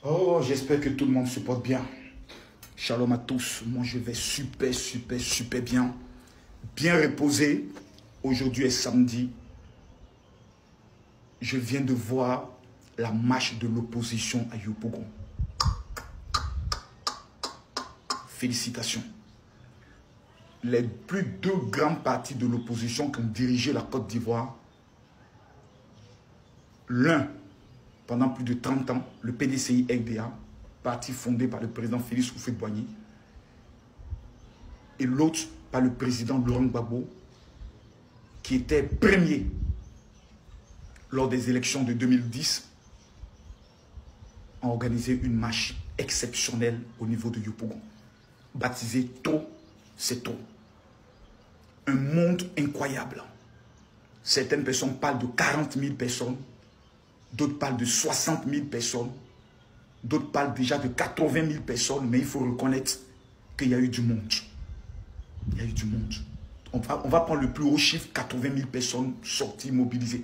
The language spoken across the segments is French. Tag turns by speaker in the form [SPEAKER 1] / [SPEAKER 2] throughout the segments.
[SPEAKER 1] Oh, j'espère que tout le monde se porte bien. Shalom à tous. Moi, je vais super bien. Bien reposé. Aujourd'hui est samedi. Je viens de voir la marche de l'opposition à Yopougon. Félicitations. Les plus deux grands partis de l'opposition qui ont dirigé la Côte d'Ivoire, l'un, pendant plus de 30 ans, le PDCI-RDA, parti fondé par le président Félix Houphouët-Boigny, et l'autre par le président Laurent Gbagbo, qui était premier lors des élections de 2010, a organisé une marche exceptionnelle au niveau de Yopougon, baptisée Trop, c'est trop. Un monde incroyable. Certaines personnes parlent de 40 000 personnes, d'autres parlent de 60 000 personnes, d'autres parlent déjà de 80 000 personnes, mais il faut reconnaître qu'il y a eu du monde. Il y a eu du monde. On va prendre le plus haut chiffre, 80 000 personnes sorties, mobilisées.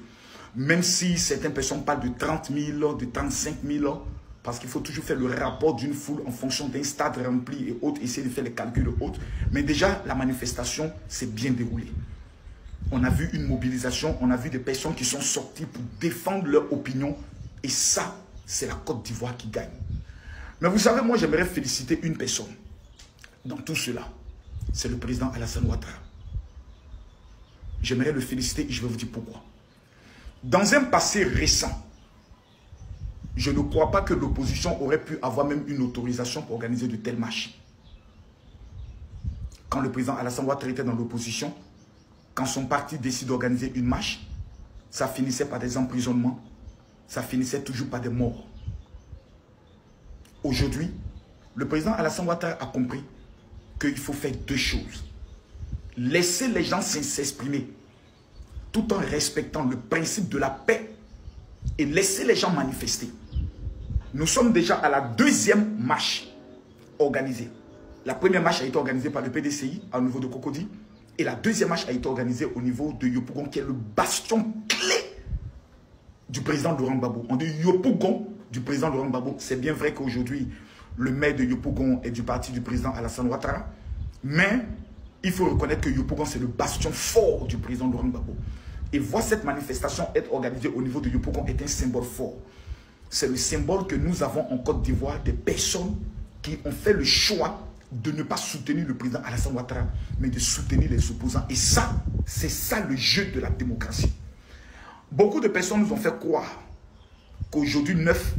[SPEAKER 1] Même si certaines personnes parlent de 30 000, de 35 000, parce qu'il faut toujours faire le rapport d'une foule en fonction d'un stade rempli et autres, essayer de faire les calculs et autres. Mais déjà, la manifestation s'est bien déroulée. On a vu une mobilisation, on a vu des personnes qui sont sorties pour défendre leur opinion. Et ça, c'est la Côte d'Ivoire qui gagne. Mais vous savez, moi, j'aimerais féliciter une personne dans tout cela. C'est le président Alassane Ouattara. J'aimerais le féliciter et je vais vous dire pourquoi. Dans un passé récent, je ne crois pas que l'opposition aurait pu avoir même une autorisation pour organiser de telles marches. Quand le président Alassane Ouattara était dans l'opposition, quand son parti décide d'organiser une marche, ça finissait par des emprisonnements, ça finissait toujours par des morts. Aujourd'hui, le président Alassane Ouattara a compris qu'il faut faire deux choses. Laisser les gens s'exprimer tout en respectant le principe de la paix et laisser les gens manifester. Nous sommes déjà à la deuxième marche organisée. La première marche a été organisée par le PDCI au niveau de Cocody. Et la deuxième marche a été organisée au niveau de Yopougon, qui est le bastion clé du président Laurent Gbagbo. On dit Yopougon du président Laurent Gbagbo. C'est bien vrai qu'aujourd'hui, le maire de Yopougon est du parti du président Alassane Ouattara. Mais il faut reconnaître que Yopougon, c'est le bastion fort du président Laurent Gbagbo. Et voir cette manifestation être organisée au niveau de Yopougon est un symbole fort. C'est le symbole que nous avons en Côte d'Ivoire des personnes qui ont fait le choix de ne pas soutenir le président Alassane Ouattara, mais de soutenir les opposants. Et ça, c'est ça le jeu de la démocratie. Beaucoup de personnes nous ont fait croire qu'aujourd'hui 9,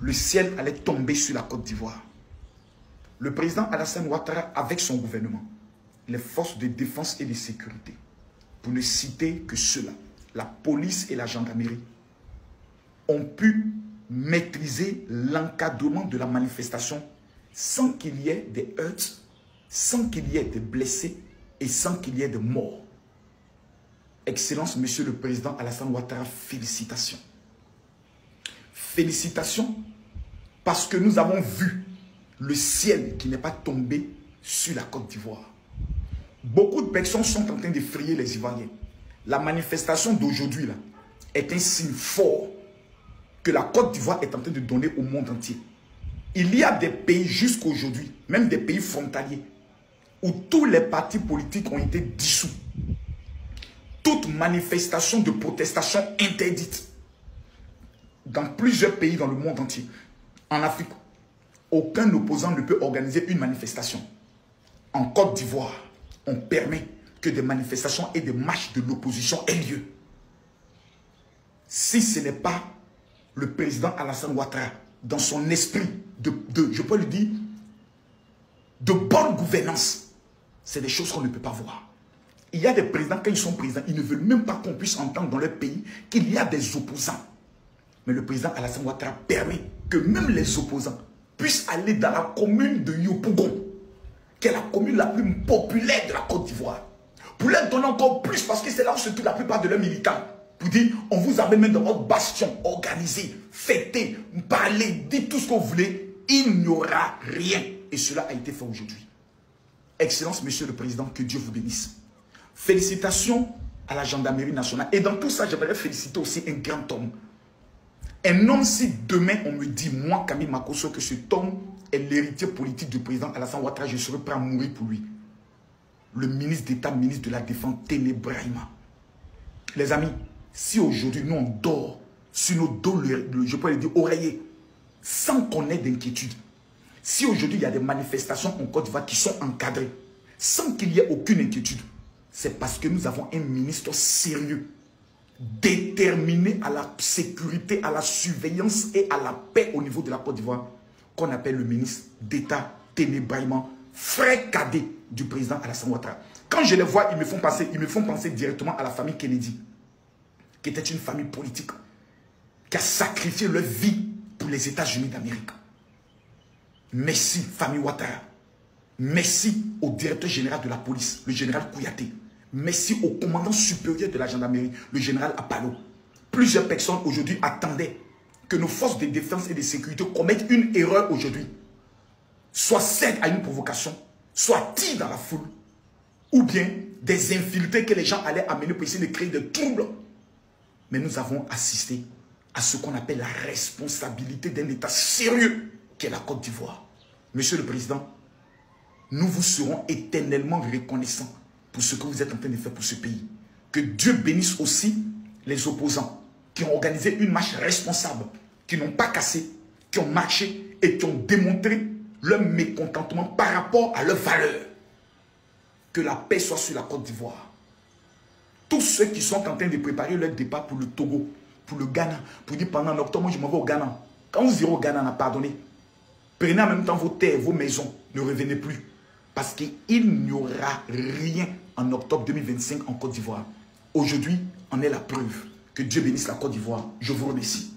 [SPEAKER 1] le ciel allait tomber sur la Côte d'Ivoire. Le président Alassane Ouattara, avec son gouvernement, les forces de défense et de sécurité, pour ne citer que ceux-là, la police et la gendarmerie, ont pu maîtriser l'encadrement de la manifestation sans qu'il y ait des heurts, sans qu'il y ait des blessés et sans qu'il y ait de morts. Excellence, Monsieur le Président Alassane Ouattara, félicitations. Félicitations parce que nous avons vu le ciel qui n'est pas tombé sur la Côte d'Ivoire. Beaucoup de personnes sont en train de frayer les Ivoiriens. La manifestation d'aujourd'hui est un signe fort que la Côte d'Ivoire est en train de donner au monde entier. Il y a des pays jusqu'aujourd'hui, même des pays frontaliers, où tous les partis politiques ont été dissous. Toute manifestation de protestation interdite. Dans plusieurs pays dans le monde entier. En Afrique, aucun opposant ne peut organiser une manifestation. En Côte d'Ivoire, on permet que des manifestations et des marches de l'opposition aient lieu. Si ce n'est pas le président Alassane Ouattara, dans son esprit je peux le dire, de bonne gouvernance, c'est des choses qu'on ne peut pas voir. Il y a des présidents, quand ils sont présidents, ils ne veulent même pas qu'on puisse entendre dans leur pays qu'il y a des opposants. Mais le président Alassane Ouattara permet que même les opposants puissent aller dans la commune de Yopougon, qui est la commune la plus populaire de la Côte d'Ivoire, pour leur donner encore plus, parce que c'est là où se trouvent la plupart de leurs militants. Pour dire, on vous amène même dans votre bastion, organisé, fêtez, parlez, dites tout ce que vous voulez, il n'y aura rien. Et cela a été fait aujourd'hui. Excellence, Monsieur le Président, que Dieu vous bénisse. Félicitations à la gendarmerie nationale. Et dans tout ça, j'aimerais féliciter aussi un grand homme. Un homme, si demain on me dit, moi, Camille Makosso, que cet homme est l'héritier politique du président Alassane Ouattara, je serai prêt à mourir pour lui. Le ministre d'État, ministre de la Défense, Téné Brahima. Les amis, si aujourd'hui nous on dort sur nos dos, je peux le dire, oreillers, sans qu'on ait d'inquiétude, si aujourd'hui il y a des manifestations en Côte d'Ivoire qui sont encadrées, sans qu'il y ait aucune inquiétude, c'est parce que nous avons un ministre sérieux, déterminé à la sécurité, à la surveillance et à la paix au niveau de la Côte d'Ivoire, qu'on appelle le ministre d'État Téné Brahima, frère cadet du président Alassane Ouattara. Quand je les vois, ils me font penser directement à la famille Kennedy, qui était une famille politique, qui a sacrifié leur vie pour les États-Unis d'Amérique. Merci, famille Ouattara. Merci au directeur général de la police, le général Kouyaté. Merci au commandant supérieur de la gendarmerie, le général Apalo. Plusieurs personnes aujourd'hui attendaient que nos forces de défense et de sécurité commettent une erreur aujourd'hui. Soit cèdent à une provocation, soit tirent dans la foule, ou bien des infiltrés que les gens allaient amener pour essayer de créer des troubles. Mais nous avons assisté à ce qu'on appelle la responsabilité d'un État sérieux qu'est la Côte d'Ivoire. Monsieur le Président, nous vous serons éternellement reconnaissants pour ce que vous êtes en train de faire pour ce pays. Que Dieu bénisse aussi les opposants qui ont organisé une marche responsable, qui n'ont pas cassé, qui ont marché et qui ont démontré leur mécontentement par rapport à leurs valeurs. Que la paix soit sur la Côte d'Ivoire. Tous ceux qui sont en train de préparer leur départ pour le Togo, pour le Ghana, pour dire pendant octobre, moi je m'en vais au Ghana. Quand vous irez au Ghana, pardonnez. Prenez en même temps vos terres, vos maisons, ne revenez plus. Parce qu'il n'y aura rien en octobre 2025 en Côte d'Ivoire. Aujourd'hui, on est la preuve. Que Dieu bénisse la Côte d'Ivoire. Je vous remercie.